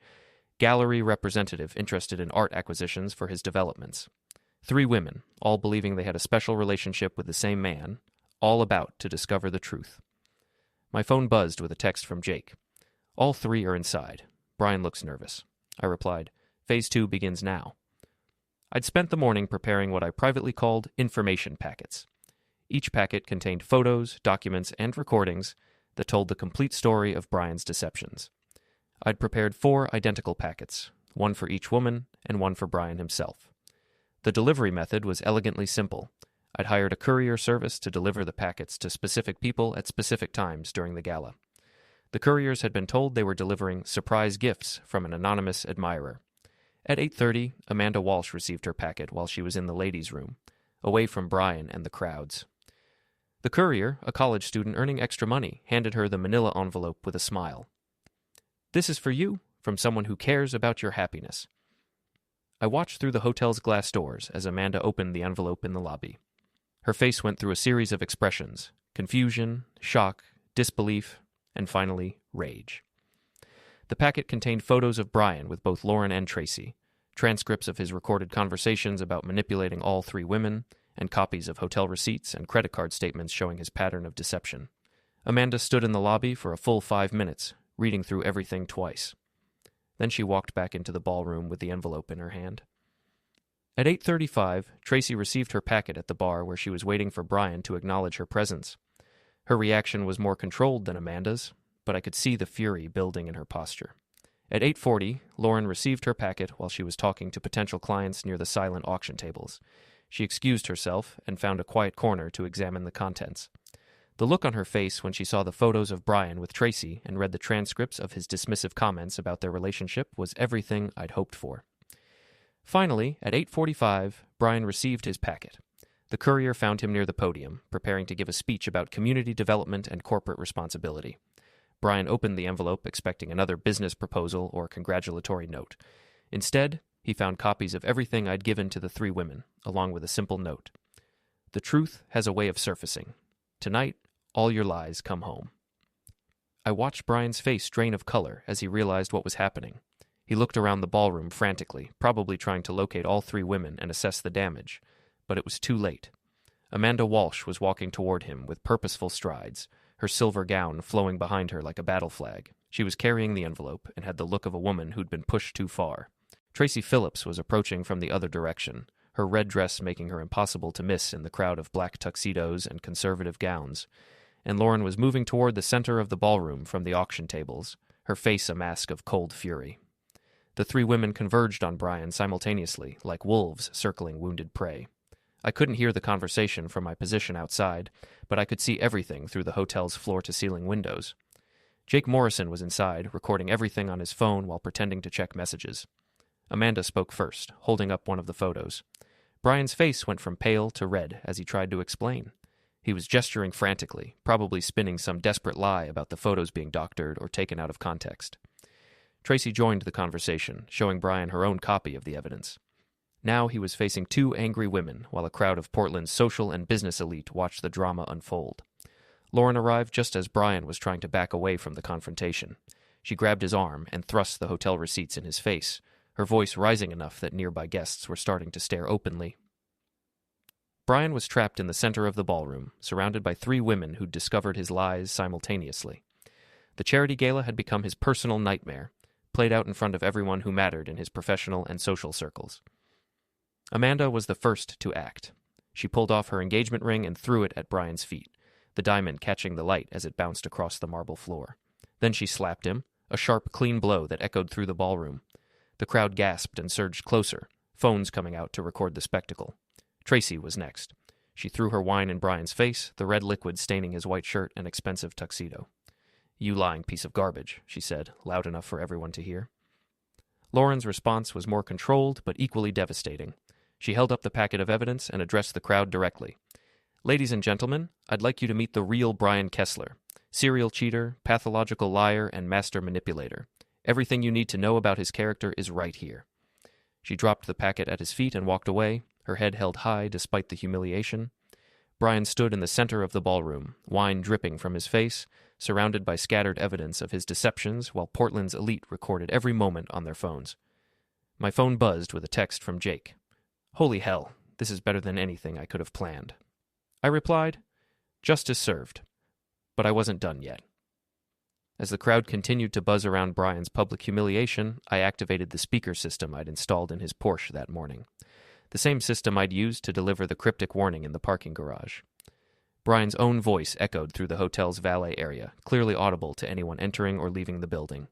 gallery representative interested in art acquisitions for his developments. 3 women, all believing they had a special relationship with the same man, all about to discover the truth. My phone buzzed with a text from Jake. All 3 are inside. Brian looks nervous. I replied, Phase 2 begins now. I'd spent the morning preparing what I privately called information packets. Each packet contained photos, documents, and recordings that told the complete story of Brian's deceptions. I'd prepared 4 identical packets, one for each woman and one for Brian himself. The delivery method was elegantly simple. I'd hired a courier service to deliver the packets to specific people at specific times during the gala. The couriers had been told they were delivering surprise gifts from an anonymous admirer. At 8:30, Amanda Walsh received her packet while she was in the ladies' room, away from Brian and the crowds. The courier, a college student earning extra money, handed her the manila envelope with a smile. This is for you, from someone who cares about your happiness. I watched through the hotel's glass doors as Amanda opened the envelope in the lobby. Her face went through a series of expressions: confusion, shock, disbelief, and finally, rage. The packet contained photos of Brian with both Lauren and Tracy, transcripts of his recorded conversations about manipulating all 3 women, and copies of hotel receipts and credit card statements showing his pattern of deception. Amanda stood in the lobby for a full 5 minutes, reading through everything twice. Then she walked back into the ballroom with the envelope in her hand. At 8:35, Tracy received her packet at the bar where she was waiting for Brian to acknowledge her presence. Her reaction was more controlled than Amanda's, but I could see the fury building in her posture. At 8:40, Lauren received her packet while she was talking to potential clients near the silent auction tables. She excused herself and found a quiet corner to examine the contents. The look on her face when she saw the photos of Brian with Tracy and read the transcripts of his dismissive comments about their relationship was everything I'd hoped for. Finally, at 8:45, Brian received his packet. The courier found him near the podium, preparing to give a speech about community development and corporate responsibility. Brian opened the envelope expecting another business proposal or congratulatory note. Instead, he found copies of everything I'd given to the three women, along with a simple note. The truth has a way of surfacing. Tonight, all your lies come home. I watched Brian's face drain of color as he realized what was happening. He looked around the ballroom frantically, probably trying to locate all three women and assess the damage. But it was too late. Amanda Walsh was walking toward him with purposeful strides, her silver gown flowing behind her like a battle flag. She was carrying the envelope and had the look of a woman who'd been pushed too far. Tracy Phillips was approaching from the other direction, her red dress making her impossible to miss in the crowd of black tuxedos and conservative gowns. And Lauren was moving toward the center of the ballroom from the auction tables, her face a mask of cold fury. The three women converged on Brian simultaneously, like wolves circling wounded prey. I couldn't hear the conversation from my position outside, but I could see everything through the hotel's floor-to-ceiling windows. Jake Morrison was inside, recording everything on his phone while pretending to check messages. Amanda spoke first, holding up one of the photos. Brian's face went from pale to red as he tried to explain. He was gesturing frantically, probably spinning some desperate lie about the photos being doctored or taken out of context. Tracy joined the conversation, showing Brian her own copy of the evidence. Now he was facing two angry women, while a crowd of Portland's social and business elite watched the drama unfold. Lauren arrived just as Brian was trying to back away from the confrontation. She grabbed his arm and thrust the hotel receipts in his face, her voice rising enough that nearby guests were starting to stare openly. Brian was trapped in the center of the ballroom, surrounded by three women who'd discovered his lies simultaneously. The charity gala had become his personal nightmare, played out in front of everyone who mattered in his professional and social circles. Amanda was the first to act. She pulled off her engagement ring and threw it at Brian's feet, the diamond catching the light as it bounced across the marble floor. Then she slapped him, a sharp, clean blow that echoed through the ballroom. The crowd gasped and surged closer, phones coming out to record the spectacle. Tracy was next. She threw her wine in Brian's face, the red liquid staining his white shirt and expensive tuxedo. "You lying piece of garbage," she said, loud enough for everyone to hear. Lauren's response was more controlled but equally devastating. She held up the packet of evidence and addressed the crowd directly. "Ladies and gentlemen, I'd like you to meet the real Brian Kessler, serial cheater, pathological liar, and master manipulator. Everything you need to know about his character is right here." She dropped the packet at his feet and walked away, her head held high despite the humiliation. Brian stood in the center of the ballroom, wine dripping from his face, surrounded by scattered evidence of his deceptions while Portland's elite recorded every moment on their phones. My phone buzzed with a text from Jake. "Holy hell, this is better than anything I could have planned." I replied, "Justice served." But I wasn't done yet. As the crowd continued to buzz around Brian's public humiliation, I activated the speaker system I'd installed in his Porsche that morning. The same system I'd used to deliver the cryptic warning in the parking garage. Brian's own voice echoed through the hotel's valet area, clearly audible to anyone entering or leaving the building.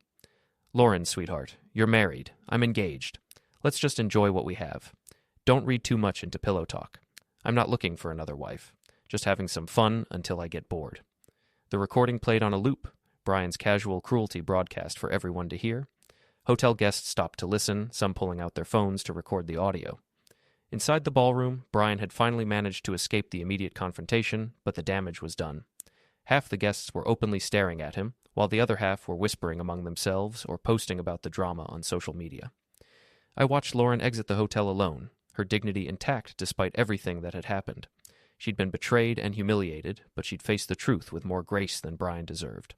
"Lauren, sweetheart, you're married. I'm engaged. Let's just enjoy what we have. Don't read too much into pillow talk. I'm not looking for another wife. Just having some fun until I get bored." The recording played on a loop, Brian's casual cruelty broadcast for everyone to hear. Hotel guests stopped to listen, some pulling out their phones to record the audio. Inside the ballroom, Brian had finally managed to escape the immediate confrontation, but the damage was done. Half the guests were openly staring at him, while the other half were whispering among themselves or posting about the drama on social media. I watched Lauren exit the hotel alone, her dignity intact despite everything that had happened. She'd been betrayed and humiliated, but she'd faced the truth with more grace than Brian deserved.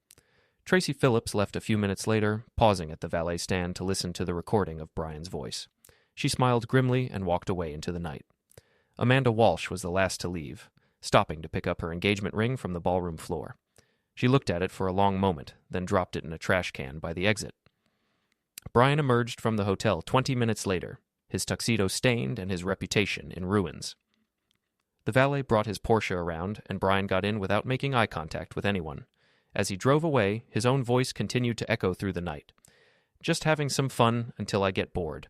Tracy Phillips left a few minutes later, pausing at the valet stand to listen to the recording of Brian's voice. She smiled grimly and walked away into the night. Amanda Walsh was the last to leave, stopping to pick up her engagement ring from the ballroom floor. She looked at it for a long moment, then dropped it in a trash can by the exit. Brian emerged from the hotel 20 minutes later, his tuxedo stained and his reputation in ruins. The valet brought his Porsche around, and Brian got in without making eye contact with anyone. As he drove away, his own voice continued to echo through the night. Just having some fun until I get bored.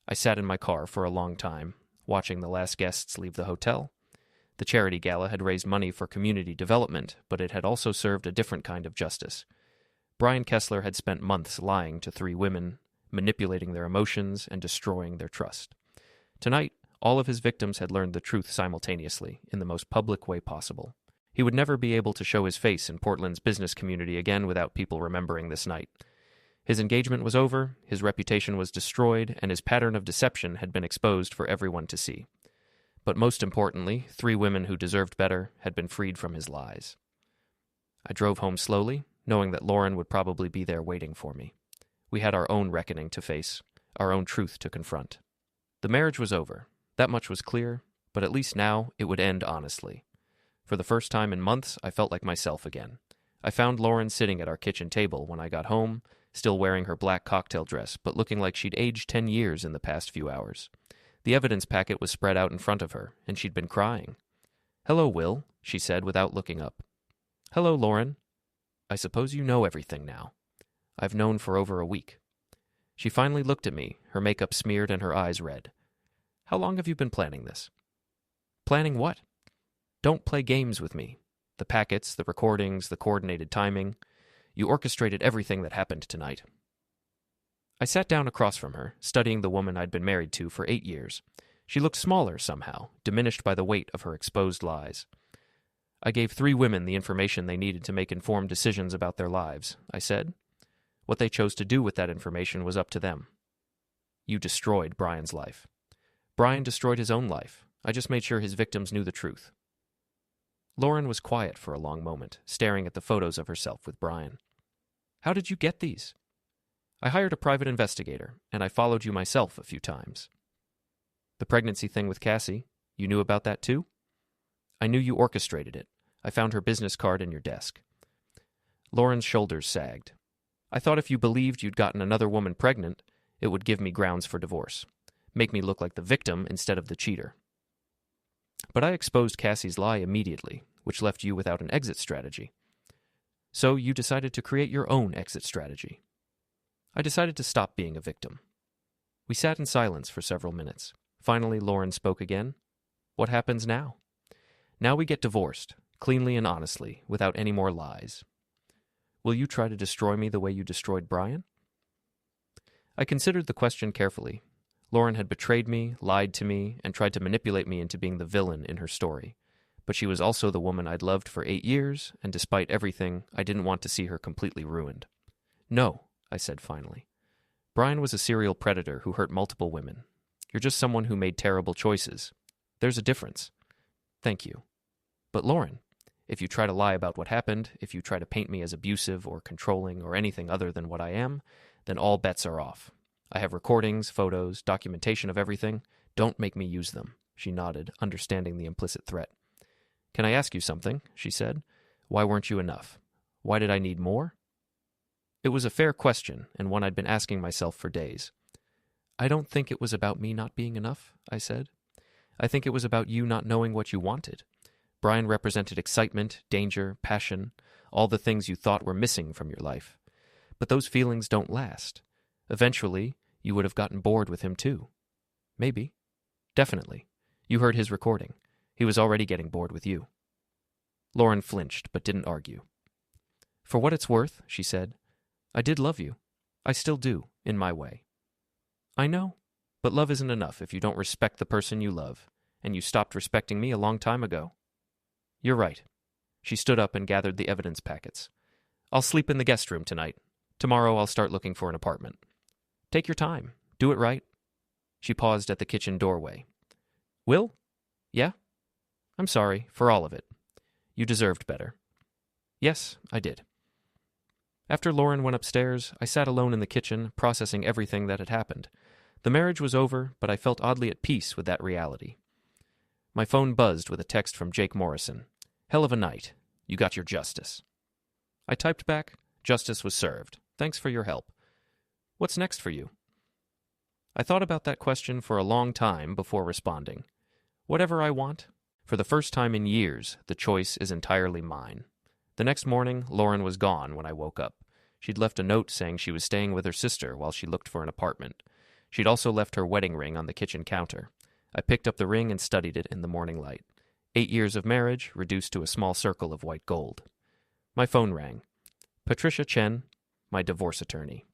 I sat in my car for a long time, watching the last guests leave the hotel. The charity gala had raised money for community development, but it had also served a different kind of justice. Brian Kessler had spent months lying to 3 women, manipulating their emotions and destroying their trust. Tonight, all of his victims had learned the truth simultaneously, in the most public way possible. He would never be able to show his face in Portland's business community again without people remembering this night. His engagement was over, his reputation was destroyed, and his pattern of deception had been exposed for everyone to see. But most importantly, 3 women who deserved better had been freed from his lies. I drove home slowly, knowing that Lauren would probably be there waiting for me. We had our own reckoning to face, our own truth to confront. The marriage was over. That much was clear, but at least now it would end honestly. For the first time in months, I felt like myself again. I found Lauren sitting at our kitchen table when I got home, still wearing her black cocktail dress, but looking like she'd aged 10 years in the past few hours. The evidence packet was spread out in front of her, and she'd been crying. "Hello, Will," she said without looking up. "Hello, Lauren. I suppose you know everything now. I've known for over a week." She finally looked at me, her makeup smeared and her eyes red. "How long have you been planning this?" "Planning what?" "Don't play games with me. The packets, the recordings, the coordinated timing. You orchestrated everything that happened tonight." I sat down across from her, studying the woman I'd been married to for 8 years. She looked smaller somehow, diminished by the weight of her exposed lies. "I gave 3 women the information they needed to make informed decisions about their lives," I said. "What they chose to do with that information was up to them. You destroyed Brian's life. Brian destroyed his own life. I just made sure his victims knew the truth." Lauren was quiet for a long moment, staring at the photos of herself with Brian. "How did you get these?" "I hired a private investigator, and I followed you myself a few times." "The pregnancy thing with Cassie, you knew about that too?" "I knew you orchestrated it. I found her business card in your desk." Lauren's shoulders sagged. "I thought if you believed you'd gotten another woman pregnant, it would give me grounds for divorce, make me look like the victim instead of the cheater. But I exposed Cassie's lie immediately, which left you without an exit strategy. So you decided to create your own exit strategy." I decided to stop being a victim. We sat in silence for several minutes. Finally, Lauren spoke again. "What happens now?" "Now we get divorced, cleanly and honestly, without any more lies." "Will you try to destroy me the way you destroyed Brian?" I considered the question carefully. Lauren had betrayed me, lied to me, and tried to manipulate me into being the villain in her story. But she was also the woman I'd loved for 8 years, and despite everything, I didn't want to see her completely ruined. "No," I said finally. "Brian was a serial predator who hurt multiple women. You're just someone who made terrible choices. There's a difference." "Thank you. But Lauren, if you try to lie about what happened, if you try to paint me as abusive or controlling or anything other than what I am, then all bets are off. I have recordings, photos, documentation of everything. Don't make me use them." She nodded, understanding the implicit threat. "Can I ask you something?" she said. "Why weren't you enough? Why did I need more?" It was a fair question, and one I'd been asking myself for days. "I don't think it was about me not being enough," I said. "I think it was about you not knowing what you wanted. Brian represented excitement, danger, passion, all the things you thought were missing from your life. But those feelings don't last. Eventually, you would have gotten bored with him too. Maybe. Definitely. You heard his recording. He was already getting bored with you." Lauren flinched, but didn't argue. "For what it's worth," she said, "I did love you. I still do, in my way." "I know, but love isn't enough if you don't respect the person you love, and you stopped respecting me a long time ago." "You're right." She stood up and gathered the evidence packets. "I'll sleep in the guest room tonight. Tomorrow I'll start looking for an apartment." "Take your time. Do it right." She paused at the kitchen doorway. "Will? Yeah? I'm sorry for all of it. You deserved better." "Yes, I did." After Lauren went upstairs, I sat alone in the kitchen, processing everything that had happened. The marriage was over, but I felt oddly at peace with that reality. My phone buzzed with a text from Jake Morrison. "Hell of a night. You got your justice." I typed back, "Justice was served. Thanks for your help. What's next for you?" I thought about that question for a long time before responding. Whatever I want, For the first time in years, the choice is entirely mine. The next morning, Lauren was gone when I woke up. She'd left a note saying she was staying with her sister while she looked for an apartment. She'd also left her wedding ring on the kitchen counter. I picked up the ring and studied it in the morning light. 8 years of marriage reduced to a small circle of white gold. My phone rang. Patricia Chen, my divorce attorney.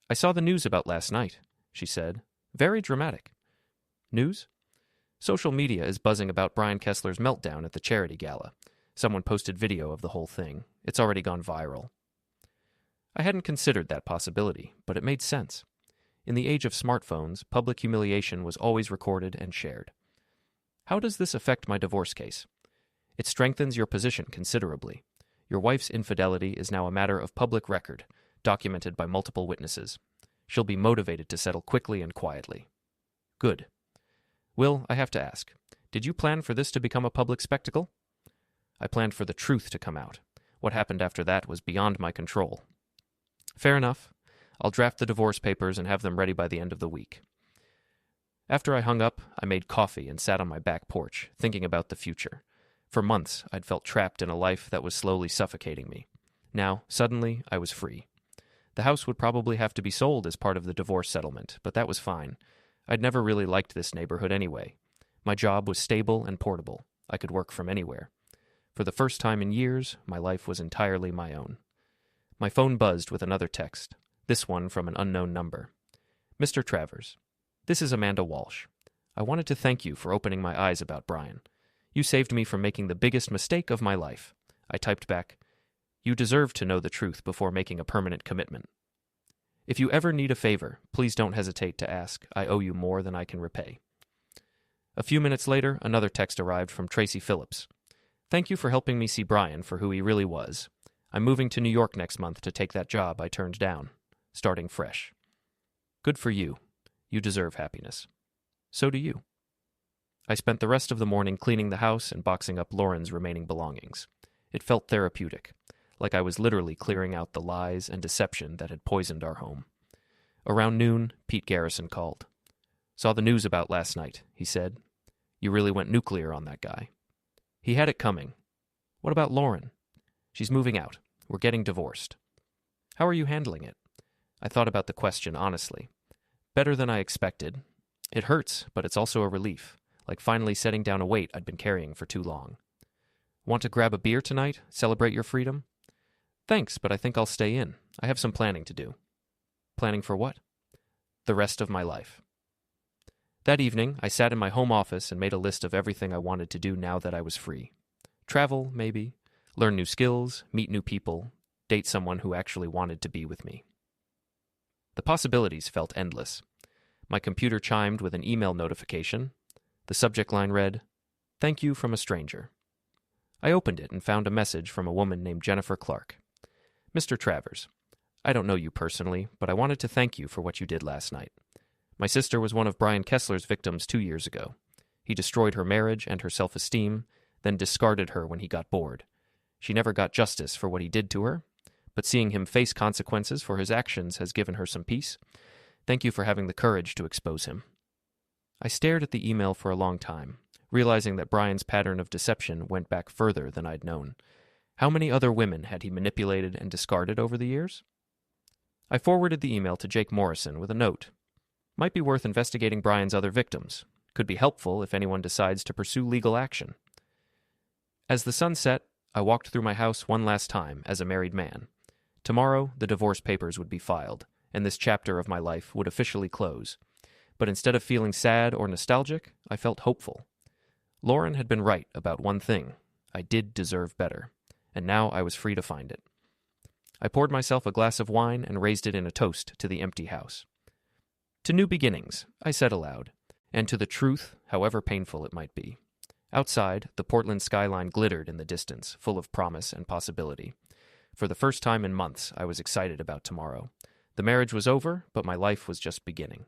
I saw the news about last night, she said. Very dramatic. News? Social media is buzzing about Brian Kessler's meltdown at the charity gala. Someone posted video of the whole thing. It's already gone viral. I hadn't considered that possibility, but it made sense. In the age of smartphones, public humiliation was always recorded and shared. How does this affect my divorce case? It strengthens your position considerably. Your wife's infidelity is now a matter of public record, documented by multiple witnesses. She'll be motivated to settle quickly and quietly. Good. Will, I have to ask, did you plan for this to become a public spectacle? I planned for the truth to come out. What happened after that was beyond my control. Fair enough. I'll draft the divorce papers and have them ready by the end of the week. After I hung up, I made coffee and sat on my back porch, thinking about the future. For months, I'd felt trapped in a life that was slowly suffocating me. Now, suddenly, I was free. The house would probably have to be sold as part of the divorce settlement, but that was fine. I'd never really liked this neighborhood anyway. My job was stable and portable. I could work from anywhere. For the first time in years, my life was entirely my own. My phone buzzed with another text, this one from an unknown number. Mr. Travers, this is Amanda Walsh. I wanted to thank you for opening my eyes about Brian. You saved me from making the biggest mistake of my life. I typed back, you deserve to know the truth before making a permanent commitment. If you ever need a favor, please don't hesitate to ask. I owe you more than I can repay. A few minutes later, another text arrived from Tracy Phillips. Thank you for helping me see Brian for who he really was. I'm moving to New York next month to take that job I turned down, starting fresh. Good for you. You deserve happiness. So do you. I spent the rest of the morning cleaning the house and boxing up Lauren's remaining belongings. It felt therapeutic, like I was literally clearing out the lies and deception that had poisoned our home. Around noon, Pete Garrison called. Saw the news about last night, he said. You really went nuclear on that guy. He had it coming. What about Lauren? She's moving out. We're getting divorced. How are you handling it? I thought about the question honestly. Better than I expected. It hurts, but it's also a relief, like finally setting down a weight I'd been carrying for too long. Want to grab a beer tonight? Celebrate your freedom? Thanks, but I think I'll stay in. I have some planning to do. Planning for what? The rest of my life. That evening, I sat in my home office and made a list of everything I wanted to do now that I was free. Travel, maybe. Learn new skills, meet new people, date someone who actually wanted to be with me. The possibilities felt endless. My computer chimed with an email notification. The subject line read, Thank you from a stranger. I opened it and found a message from a woman named Jennifer Clark. Mr. Travers, I don't know you personally, but I wanted to thank you for what you did last night. My sister was one of Brian Kessler's victims 2 years ago. He destroyed her marriage and her self-esteem, then discarded her when he got bored. She never got justice for what he did to her, but seeing him face consequences for his actions has given her some peace. Thank you for having the courage to expose him. I stared at the email for a long time, realizing that Brian's pattern of deception went back further than I'd known. How many other women had he manipulated and discarded over the years? I forwarded the email to Jake Morrison with a note. Might be worth investigating Brian's other victims. Could be helpful if anyone decides to pursue legal action. As the sun set, I walked through my house one last time as a married man. Tomorrow, the divorce papers would be filed, and this chapter of my life would officially close. But instead of feeling sad or nostalgic, I felt hopeful. Lauren had been right about one thing. I did deserve better, and now I was free to find it. I poured myself a glass of wine and raised it in a toast to the empty house. To new beginnings, I said aloud, and to the truth, however painful it might be. Outside, the Portland skyline glittered in the distance, full of promise and possibility. For the first time in months, I was excited about tomorrow. The marriage was over, but my life was just beginning.